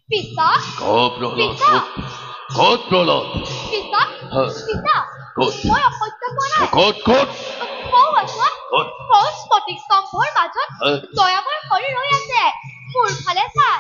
পিতা প্ৰহ্লাদ ক'ত প্ৰহ্লাদ পিতা পিতা ক'ত মই অসত্য কোৱা নাই ক'ত ক'ত কওঁ আছোৱা স্ফটিক স্তম্ভৰ মাজত দয়াময় শৰীৰ হৈ আছে মোৰ ফালে চাই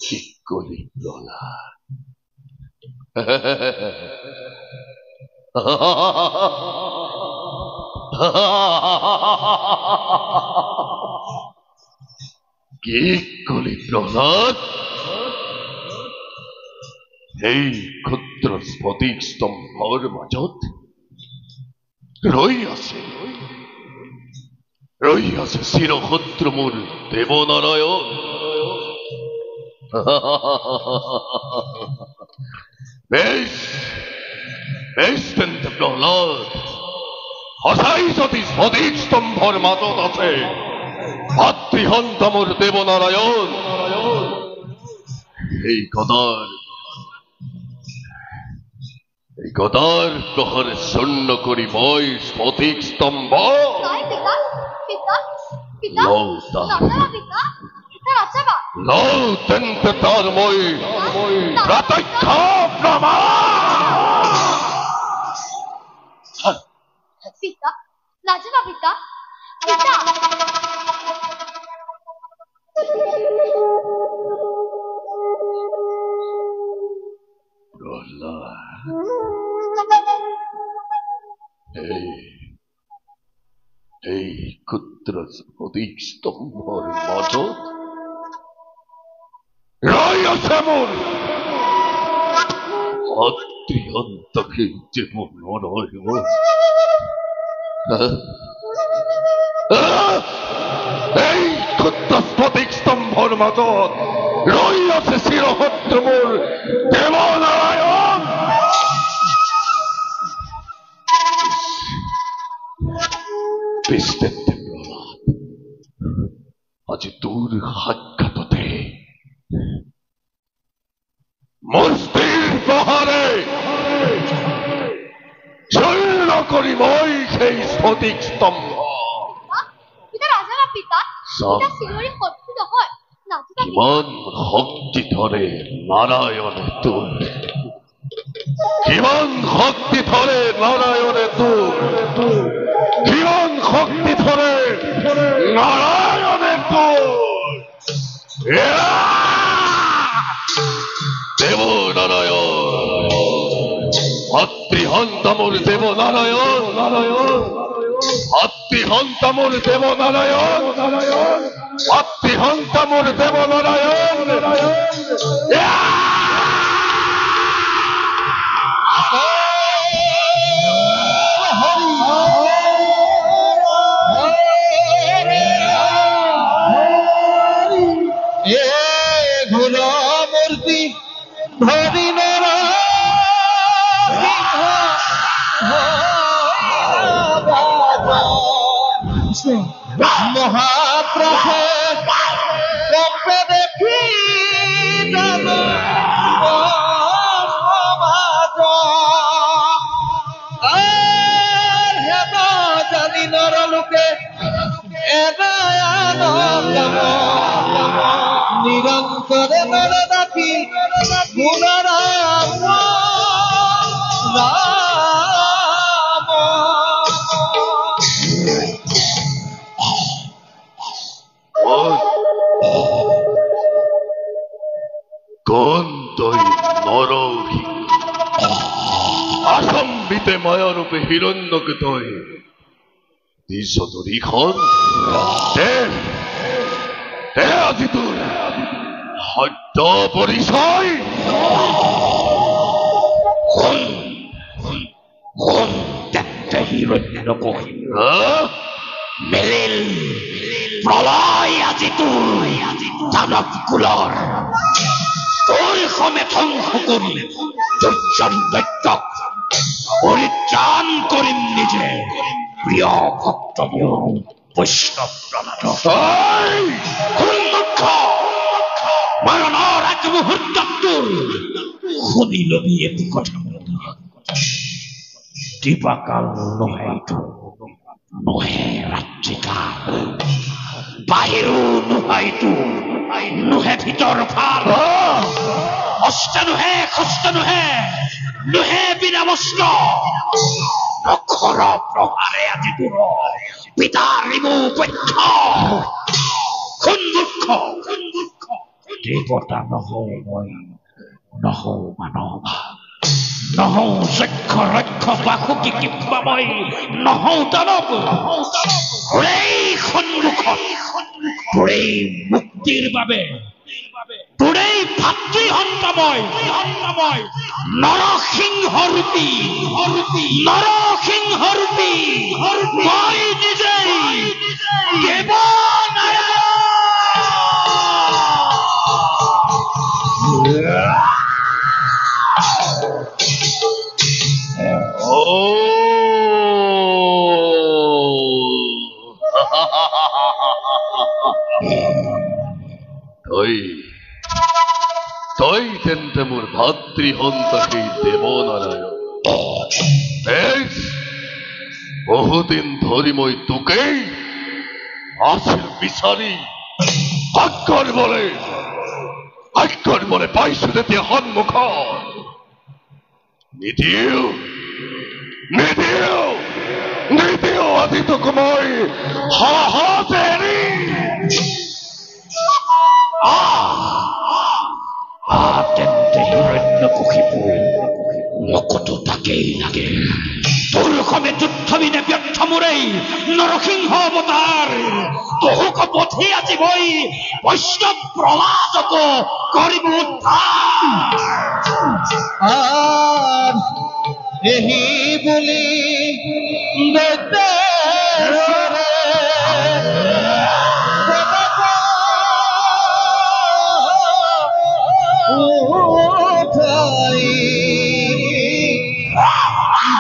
কি কি কলি প্ৰহ্লাদ এই ক্ষুদ্ৰ স্ফটিক স্তম্ভৰ মাজত ৰৈ আছে চিৰশত্ৰু মোৰ দেৱনাৰায়ণ বেশ তেন্তে প্ৰহ্লাদ সঁচাই যদি স্ফটিক স্তম্ভৰ মাজত আছে ভাতৃহন্ত মোৰ দেৱনাৰায়ণ এই গদাৰ প্ৰহাৰে চূৰ্ণ কৰি মই স্ফটিক স্তম্ভ লওঁ তেন্তে তাৰ মই প্ৰত্যক্ষ প্ৰমাণ পিতা নাজানা পিতা পিতা এই ক্ষুদ্ৰ স্ফটিক স্তম্ভৰ মাজত ৰৈ আছে মোৰ ভাতৃহন্তকে দেৱনাৰায়ণ এই ক্ষুদ্ৰ স্ফটিক স্তম্ভৰ মাজত ৰৈ আছে চিৰশত্ৰু মোৰ দেৱনাৰায়ণ আজি তোৰ সাক্ষাততে মোৰ স্থিৰ প্ৰহাৰে চূৰ্ণ কৰি মই সেই স্ফটিক স্তম্ভ কিমান শক্তি ধৰে নাৰায়ণে তোৰ কিমান শক্তি ধৰে নাৰায়ণে তোৰ কিমান শক্তি ধৰে নাৰায়ণে তোৰ দেৱনাৰায়ণ ভাতৃহন্ত মোৰ দেৱনাৰায়ণ ভাতৃহন্ত মোৰ দেৱনাৰায়ণ ভাতৃহন্ত মোৰ দেৱনাৰায়ণ মূৰ্তি ধৰি মহাপ্ৰভু দেখি জানি নৰলোকে নিৰন্তৰে নৰদাসী গুণৰাম কোন তই নৰসী আচম্বিতে মায়াৰূপে হিৰণ্যকে তই দিছ তোৰ ইখন আজি তোৰ সত্য পৰিচয় মেলিল প্ৰলয় আজি তোৰ দানৱ কুলৰ তোৰ সমে ধ্বংস কৰি দুৰ্জন দৈত্যক পৰিত্ৰাণ কৰিম নিজে প্ৰিয় ভক্ত মোৰ বৈষ্ণৱ প্ৰণাত শুনি লবি এটি কথা দিবাকাল নহে ৰাত্ৰিকাল বাহিৰো নোহে ভিতৰ ফাল অস্ত নোহে খস্ত নোহে বিনামস্ত অক্ষৰ প্ৰহাৰে আজি দূৰ পিতাৰ পক্ষ কোন মূৰ্খ দেৱতা নহওঁ মই নহওঁ মানৱ নহওঁ যক্ষ ৰক্ষ বাসুকী কিম্বা মই নহওঁ দানৱ তোৰেই সন্মুখত তোৰেই মুক্তিৰ বাবে তোৰেই ভাতৃহন্তময় নৰসিংহৰূপী মই নিজেই তই তেন্তে মোৰ ভাতৃহন্ত সেই দেৱনাৰায়ণ বেশ বহুদিন ধৰি মই তোকেই আছিল বিচাৰি আজ্ঞাৰ বলে পাইছো তেতিয়া সন্মুখত নিদিও আজি তোক মই সহজে এৰি তেন্তে হিৰণ্যকশিপু মোকতো তাকেই লাগে তোৰ সমে যুদ্ধবিনে ব্যৰ্থ মোৰেই নৰসিংহ অৱতাৰ তোক পথি আজি মই বৈষ্ণৱ প্ৰহ্লাদক কৰিব উদ্ধাৰ এহি বুলি দৈত্যেশ্বৰে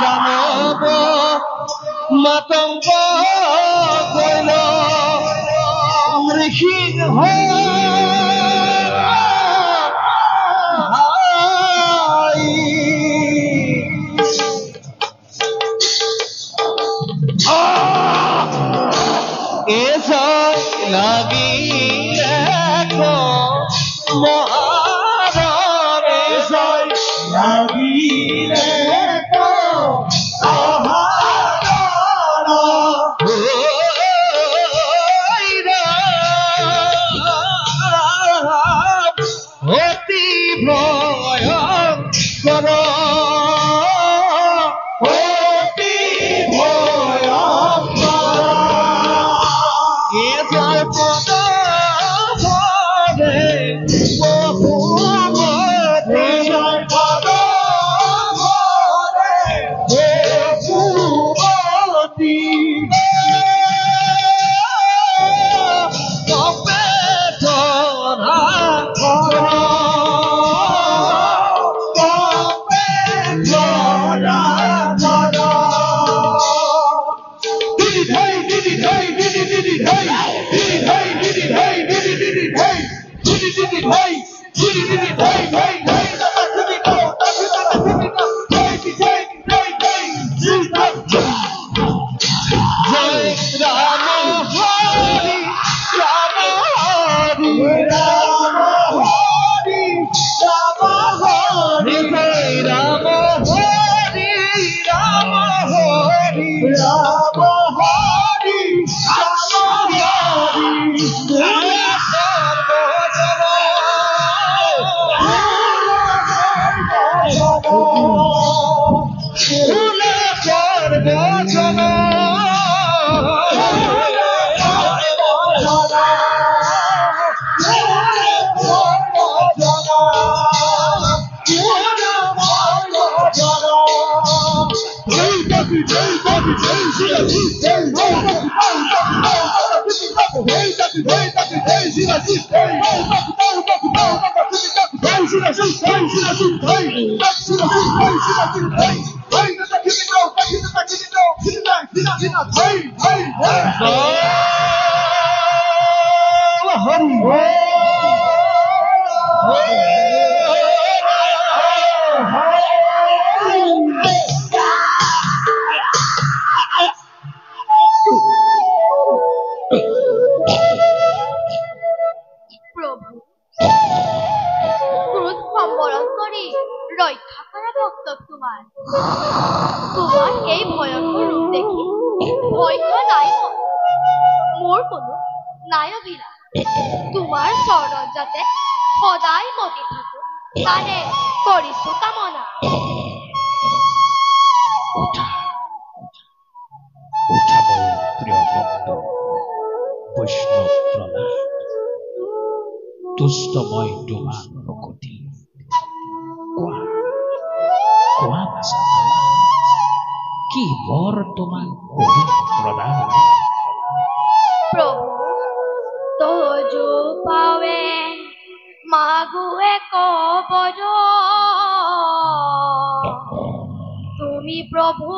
দানৱ মাতংগ কৈল নৃসিংহ লাগি মহাৰে লাগিলে অতি ভয়ঙ্কৰ তোমাৰ এই ভয়ংকৰ ৰূপ দেখি ভয় খোৱা নাই মোৰ কোনো নাই অভিলাষ তোমাৰ চৰণত যাতে সদায় মতি থাকো তাৰে কৰিছো কামনা উঠা উঠা মোৰ প্ৰিয় ভক্ত বৈষ্ণৱ প্ৰণাম তুষ্ট মই তোমাৰ ভকতি কোৱা কোৱা বাচা কি বৰ তোমাক কবি প্ৰদান প্ৰভু তজু পাৱে মাগুৱে কবজ তুমি প্ৰভু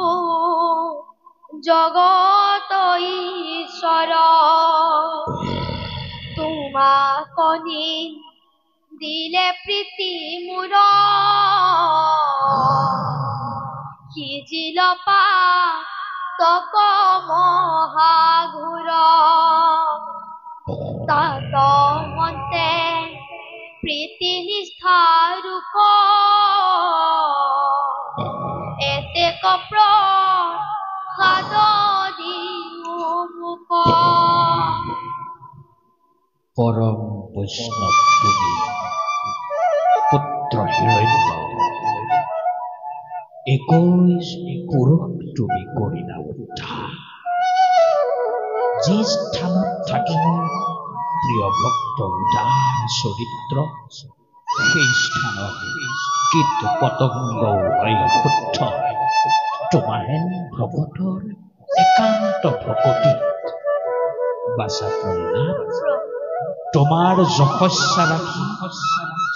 জগত ঈশ্বৰ তোমাকনি দিলে প্ৰীতি মোৰ সিজিল পা তক মহাঘুৰ তাত মন্তে প্ৰীতি নিষ্ঠা ৰূপ এতে কপ্ৰ সাদ দিও মুক পৰম বৈষ্ণৱ তুমি পুত্ৰ হিৰণ্য 21 পুৰুষ তুমি কৰিলা উদ্ধাৰ যি স্থানত থাকি মোৰ প্ৰিয় ভক্ত উদাৰ চৰিত্ৰ সেই স্থানত কীট পতংগ শুদ্ধ তোমাহেন ভকতৰ একান্ত ভকতি বাচা প্ৰহ্লাদ তোমাৰ যশস্যা ৰাখি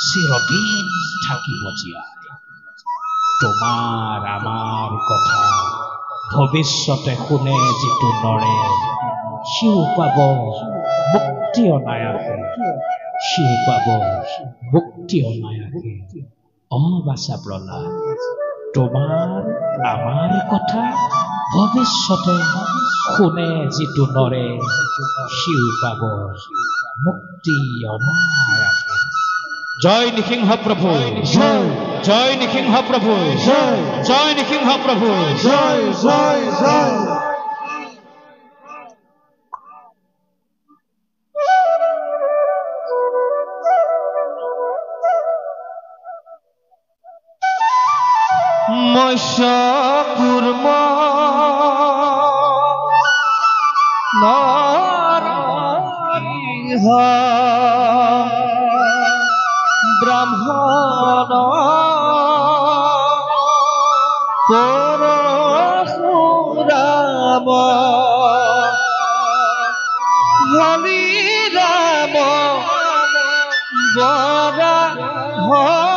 চিৰদিন থাকিব জীয়াই তোমাৰ আমাৰ কথা ভৱিষ্যতে শুনে যিটো নৰে সিও পাব মুক্তি অনায়াসে সিও পাব মুক্তি অনায়াসে বাচা প্ৰহ্লাদ তোমাৰ আমাৰ কথা ভৱিষ্যতে শুনে যিটো নৰে সিও পাব মুক্তি অনায়াসে জয় নৃসিংহ প্ৰভু জয় জয় নৃসিংহ প্ৰভু জয় জয় নৃসিংহ প্ৰভু জয় জয় জয় মৎস্য কুৰ্ম নাৰায়ণ ব্ৰাহ্মণ পৰশুৰাম হৰি ৰাম বৰা